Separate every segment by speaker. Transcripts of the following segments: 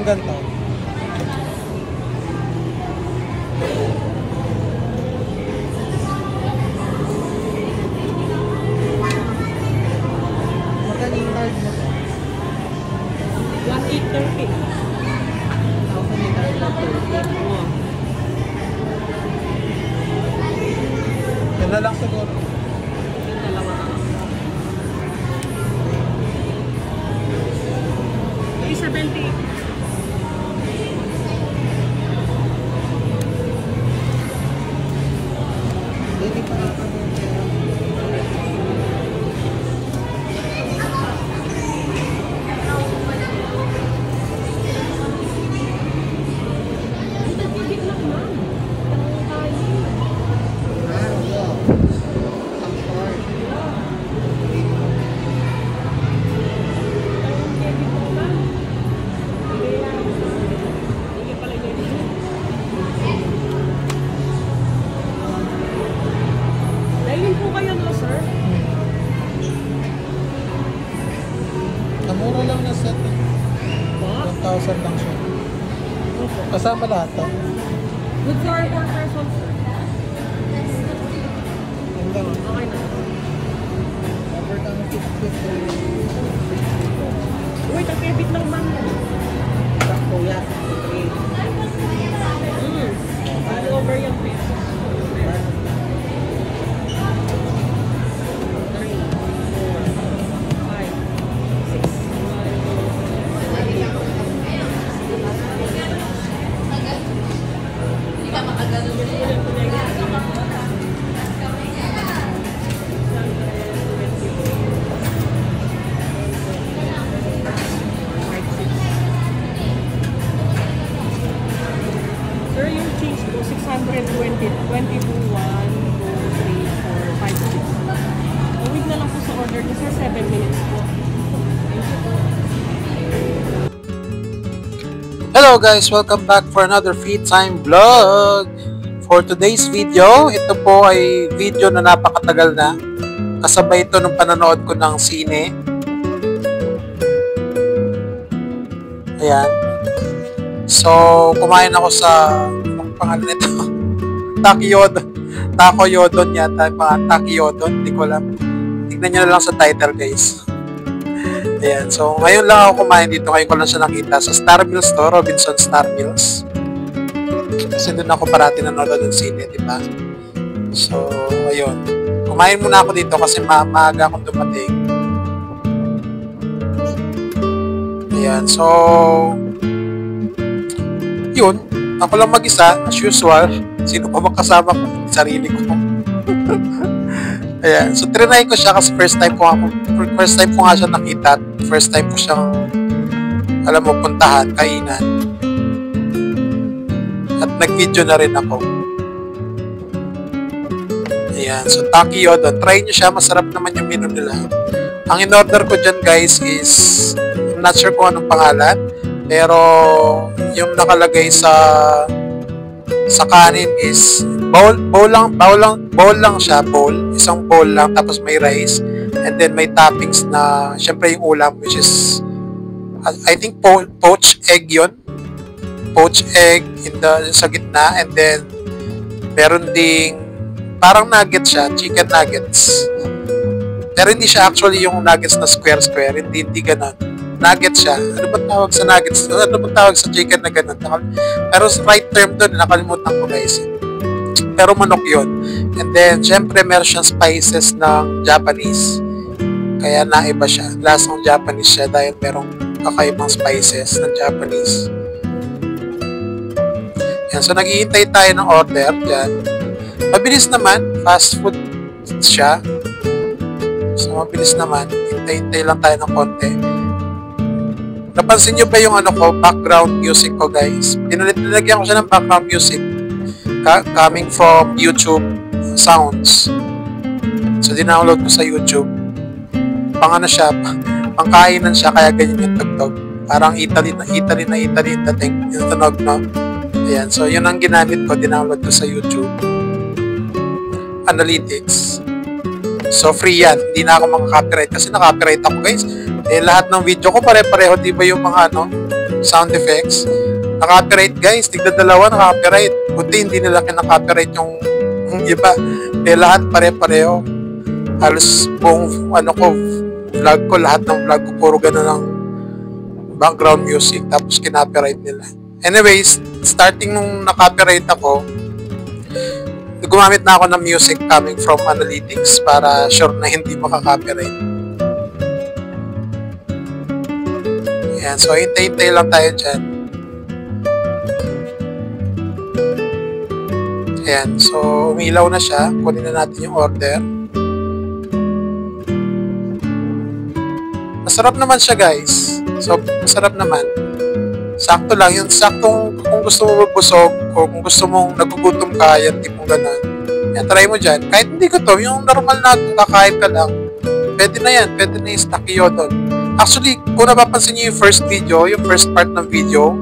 Speaker 1: ng ganito. Magkano yung card mo?
Speaker 2: 1,830.
Speaker 1: 1,830. Yan na lang siguro.
Speaker 2: Yung dalawa. 370.
Speaker 1: Hindi pa
Speaker 2: Dahilin po kayo no, sir?
Speaker 1: Namura lang na set. 1,000 lang siya. Kasama lahat to.
Speaker 2: Good for 4 person, sir.
Speaker 1: Yan lang.
Speaker 2: Okay na.
Speaker 1: Cover ka ng 50.
Speaker 2: Wait, ang kebit lang man.
Speaker 1: Sakto yan.
Speaker 2: All over yung peso. 620, 22, 1, 2, 3, 4, 5, 6. Tawid na lang po sa order niyo, sir. 7 minutes po.
Speaker 1: Hello guys! Welcome back for another free time vlog. For today's video, ito po ay video na napakatagal na. Kasabay ito nung panonood ko ng sine. Ayan. So, kumain ako sa anong pangalan nito? Taco Yodon yata. Taki Yodon. Hindi ko alam. Tignan nyo na lang sa title guys. Ayan. So, ngayon lang ako kumain dito. Ngayon ko lang siya nakita sa Star Mills to. Robinson Star Mills. Kasi doon ako parati nanonood ng sine, diba? So, ayun. Kumain muna ako dito kasi maaga akong dumating. Ayan. So, yun. Ako lang mag-isa, as usual. Sino pa makasama ko? Sarili ko. Ayan. So, trinay ko siya kasi first time ko nga siya nakita. First time ko siyang, alam mo, puntahan, kainan. At nag-video na rin ako. Ayan. So, Taki Yodon. Try nyo siya. Masarap naman yung menu nila. Ang in-order ko dyan, guys, is I'm not sure kung anong pangalan. Pero, yung nakalagay sa kanin is bowl lang siya. Isang bowl lang. Tapos may rice. And then may toppings na, syempre yung ulam, which is, I think poached egg yun. Poached egg sa gitna, and then meron ding parang nuggets siya, chicken nuggets. Pero hindi siya actually yung nuggets na square, hindi ganon. Nuggets siya. Ano ba tawag sa nuggets? Ano ba tawag sa chicken na ganon? Pero right term doon, nakalimutan ko guys. Pero manok yun. And then, syempre meron siyang spices ng Japanese. Kaya naiba siya. Lasang Japanese siya dahil merong kakaibang spices ng Japanese. Yan. So, naghihintay tayo ng order dyan. Mabilis naman. Fast food siya. So, mabilis naman. Hintay-hintay lang tayo ng konti. Napansin nyo ba yung background music ko, guys? Nilagyan ko siya ng background music. Coming from YouTube Sounds. So, dinownload ko sa YouTube. Siya. Pangkainan siya, kaya ganyan yung tugtog. Parang Italy dating yung tunog, no? Ayan, so yun ang ginamit ko, dinownload ko sa YouTube. Analytics. So free yan, hindi na ako makaka-copyright kasi na-copyright ako guys. Eh lahat ng video ko pare-pareho, di ba yung mga sound effects. Naka-copyright guys, tigda dalawa naka-copyright. Buti hindi nila kinaka-copyright yung iba. Eh lahat pare-pareho. Halos buong vlog ko, lahat ng vlog ko puro gano'n ng background music tapos kinopyright nila. Anyways, starting nung na-copyright ako, gumamit na ako ng music coming from analytics para sure na hindi makaka-copyright. Ayan, so hintay-hintay lang tayo dyan. Ayan, so umilaw na siya. Kunin na natin yung order. Masarap naman siya guys. So, masarap naman. Sakto lang. Yung saktong kung gusto mo magbusog o kung gusto mong nagugutom ka, yan tipong ganun. Yan, try mo dyan. Kahit hindi gutom, yung normal na kakain ka lang, pwede na yan. Pwede na yung snacky yodon. Actually, kung napapansin nyo yung first video, yung first part ng video,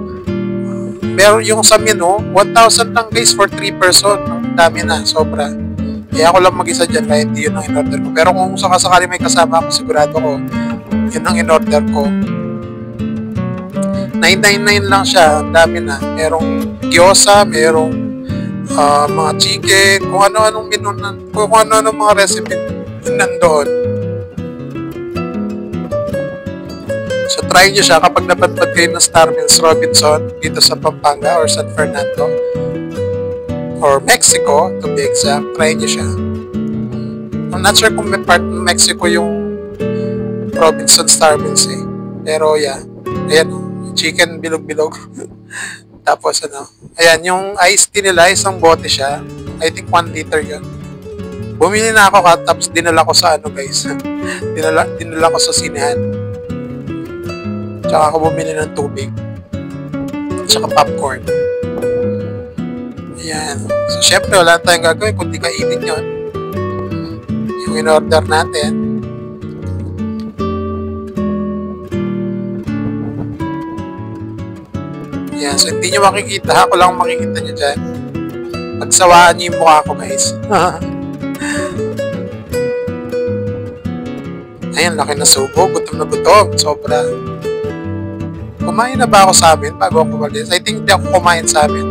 Speaker 1: meron yung sa menu, 1,000 lang guys for 3 person. Ang dami na, sobra. Kaya ako lang mag-isa dyan, kaya hindi yun ang in-order ko. Pero kung sakasakali may kasama ako, sigurado ko, yun ang in-order ko. 999 lang siya, ang dami na. Merong gyoza, merong mga chicken, kung ano-anong menu, kung ano-anong mga recipe nandoon. So try nyo siya kapag napadpad kayo ng Star Meals Robinson dito sa Pampanga or San Fernando or Mexico to be exact, try nyo siya. I'm not sure kung may part ng Mexico yung Robinson Star Meals eh. Pero yeah, ayan, chicken bilog-bilog. Tapos ayan, yung iced tea nila, isang bote siya. I think 1 liter yun. Bumili na ako tapos dinala ko sa guys. dinala ko sa sinehan. Tsaka ako bumili ng tubig. Tsaka popcorn. Ayan. So, syempre, wala tayong gagawin kundi kainin yun. Yung in-order natin. Ayan. So, hindi nyo makikita. Ako lang makikita nyo dyan. Pagsawaan nyo yung mukha ko, guys. Ayan, laki na subo. Gutom na gutom. Sobra. Kumain na ba ako sa amin bago ako umalis? I think hindi ako kumain sa amin.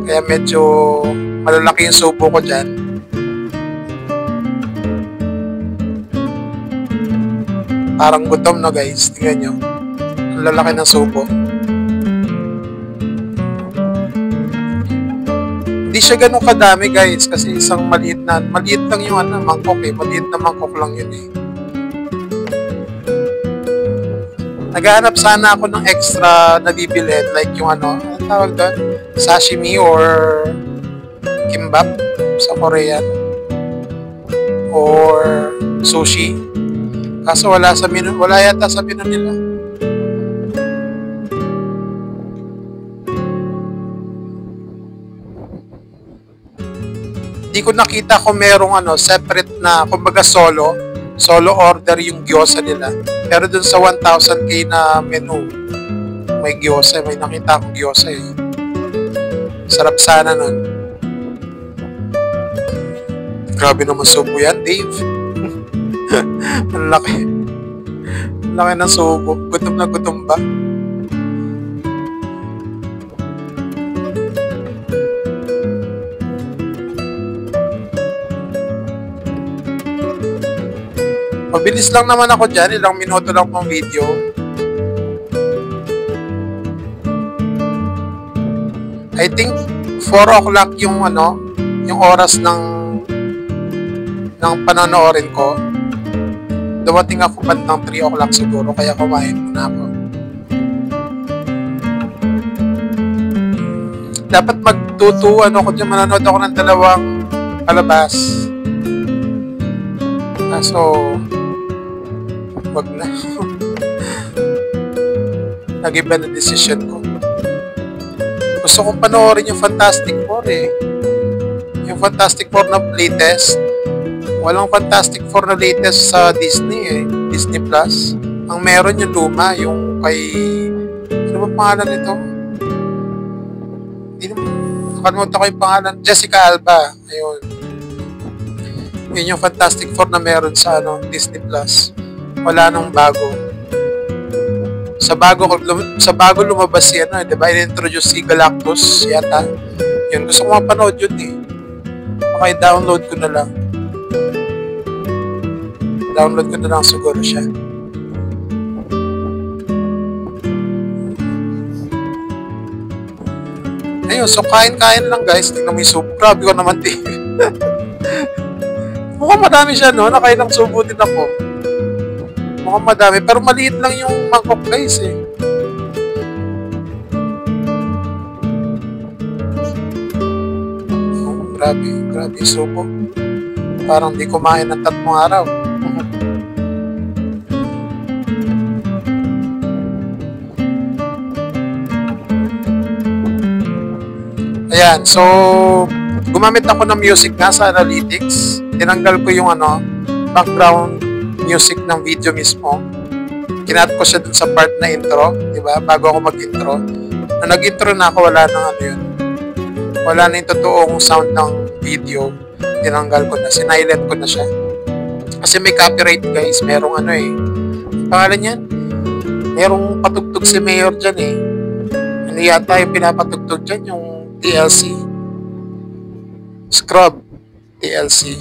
Speaker 1: Kaya medyo malalaki yung subo ko dyan. Parang gutom na guys. Tingnan nyo. Ang lalaki ng subo. Hindi siya ganun kadami guys. Kasi isang maliit lang yung mangkok eh. Maliit na mangkok lang yun eh. Naghahanap sana ako ng extra na bibilhin, like yung anong tawag doon? Sashimi or kimbap sa Korean or sushi. Kaso wala yata sa menu nila. Hindi ko nakita kung merong separate na, kumbaga solo order yung gyoza nila. Pero dun sa 1,000k na menu, may gyoza. May nakita akong gyoza eh. Sarap sana nun. Grabe naman subo yan, Dave. Ang laki. Ang laki ng subo. Gutom na gutom ba? Mabilis lang naman ako dyan. Ilang minuto lang pang video. I think 4 o'clock yung yung oras ng panonoorin ko. Dumating ako bandang 3 o'clock siguro. Kaya kumain muna ako. Dapat magtutuan ako dyan. Manonood ako ng 2 palabas. Kaso wag na. Nag-iba na decision ko. Gusto kong panoorin yung Fantastic Four eh. Yung Fantastic Four na latest. Walang Fantastic Four na latest sa Disney eh. Disney Plus. Ang meron yung luma. Yung kay... Ano ba pangalan nito? Hindi naman. Nakalimutan ko yung pangalan. Jessica Alba. Ayun. Yun yung Fantastic Four na meron sa Disney Plus. Wala nung bago. Sa bago lumabas si ano, 'di ba? In-introduce si Galactus yata. Yun, gusto ko mapanood yun eh. Okay, download ko na lang. Download ko na lang siguro siya. Ayun, so kain-kain lang guys. Tingnan mo yung soup. Grabe ko naman din. Mukhang madami siya, no? Nakailang subo din ako. Mukhang madami. Pero maliit lang yung mangkok guys eh. Oh, grabe. Grabe yung subo. Parang di kumain ng 3 araw. Ayan, so gumamit ako ng music nga sa analytics. Tinanggal ko yung background music ng video mismo. Kinat ko siya dun sa part na intro, di ba? Bago ako mag-intro. Nung nag-intro na ako, wala nang yun. Wala na yung totoong sound ng video. Tinanggal ko na, sinilent ko na siya. Kasi may copyright guys, merong pangalan yan? Merong patugtog si Mayor dyan eh. Ano yata yung pinapatugtog dyan, yung TLC. Scrub TLC.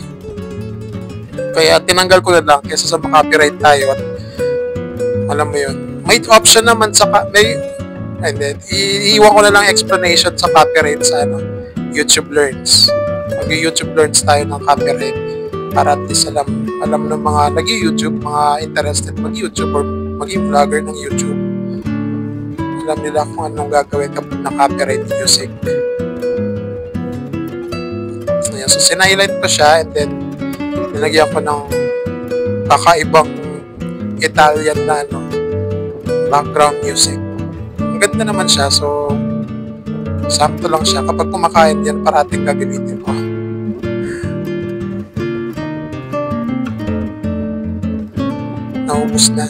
Speaker 1: Kaya tinanggal ko na lang kaysa sa copyright tayo at alam mo yun. May option naman sa iiwan ko na lang explanation sa copyright sa YouTube Learns. Mag-YouTube Learns tayo ng copyright para at least alam ng mga nag-YouTube, mga interested mag-YouTube or maging vlogger ng YouTube. Alam nila kung anong gagawin kapag na-copyright music. So, sinihighlight ko siya and then nilagyan ko ng kakaibang Italian na background music. Ang ganda naman siya, so sakto lang siya. Kapag kumakain yan, parating gagamitin ko. Naubos na.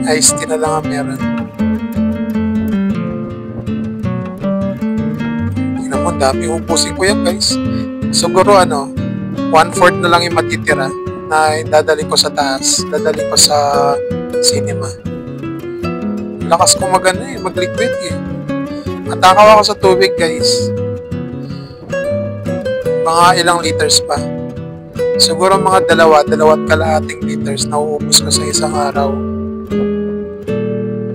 Speaker 1: Iced tea na lang ang meron. Tingnan mo, dami ubusin ko yan guys. Siguro 1/4 na lang yung matitira na dadalhin ko sa taas, dadalhin ko sa cinema. Lakas ko mag-liquid eh. Matakaw ako sa tubig guys. Mga ilang liters pa. Siguro mga 2.5 liters na uubos ko sa isang araw.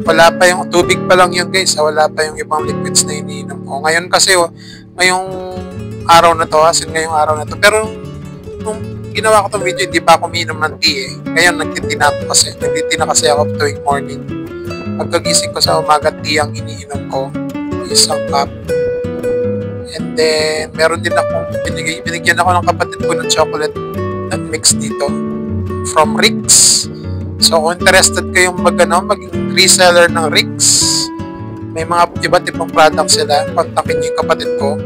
Speaker 1: Wala pa yung tubig pa lang yun guys. Wala pa yung ibang liquids na iniinom ko. Ngayon kasi, ngayong araw na to, ngayong araw na to. Pero, nung ginawa ko itong video, hindi pa ako umiinom ng tea eh. Ngayon, nagtitina kasi ako tuwing morning. Pagkagising ko sa umaga, tea ang iniinom ko. Isang cup. And then, meron din akong binigyan ako ng kapatid ko ng chocolate na mix dito. From Rix. So, kung interested kayong maging reseller ng Rix, may mga iba't ibang products sila. Kontakin niyo yung kapatid ko.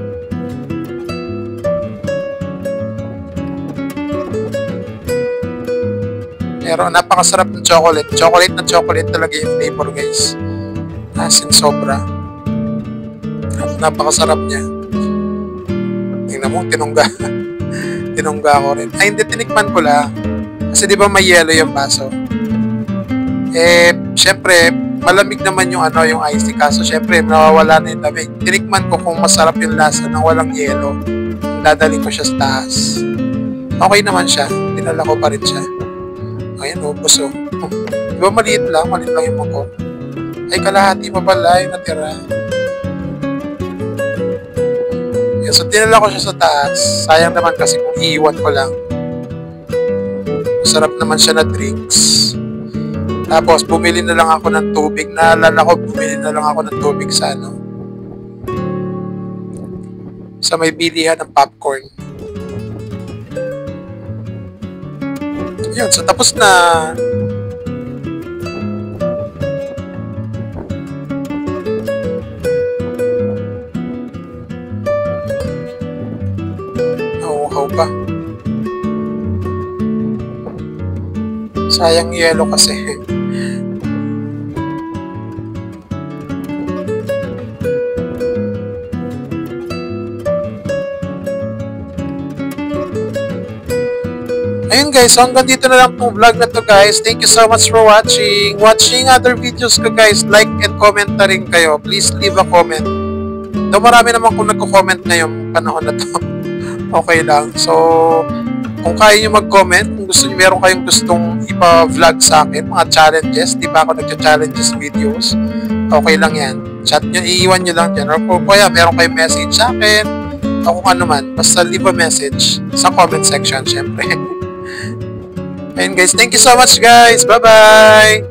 Speaker 1: Pero napakasarap ng chocolate. Chocolate na chocolate talaga yung flavor guys. As in sobra. At napakasarap niya. Tingnan mo, tinungga. Tinungga ko rin. Ay, hindi, tinikman ko lang. Kasi di ba may yellow yung baso? Syempre, malamig naman yung iced tea. Kaso, syempre, nawawala na yung lamig. Tinikman ko kung masarap yung lasa ng walang yellow. Dadaling ko siya sa taas. Okay naman siya. Dinala ko pa rin siya. Ayan, ubos oh. Di ba maliit lang yung mangkok. Ay, kalahati pa pala yung natira. Yan, so, dinala ko siya sa taas. Sayang naman kasi kung iiwan ko lang. Masarap naman siya na drinks. Tapos, bumili na lang ako ng tubig. Naalala ko, bumili na lang ako ng tubig sa sa may bilihan ng popcorn. Yun, so tapos na. Nauuhaw pa. Sayang yelo kasi. Ayun guys, so hanggang dito na lang tong vlog na to guys. Thank you so much for watching. Watching other videos ko guys, like and comment na rin kayo. Please leave a comment. Though marami naman kung nagko-comment ngayong panahon na to. Okay lang. So, kung kaya nyo mag-comment, kung gusto nyo, meron kayong gustong ipa-vlog sa akin, mga challenges, di ba ako nagcha-challenges videos, okay lang yan. Chat nyo, iiwan nyo lang dyan. Or kung kaya meron kayong message sa akin, o kung ano man, basta leave a message sa comment section, syempre. Ayun guys, thank you so much guys. Bye-bye!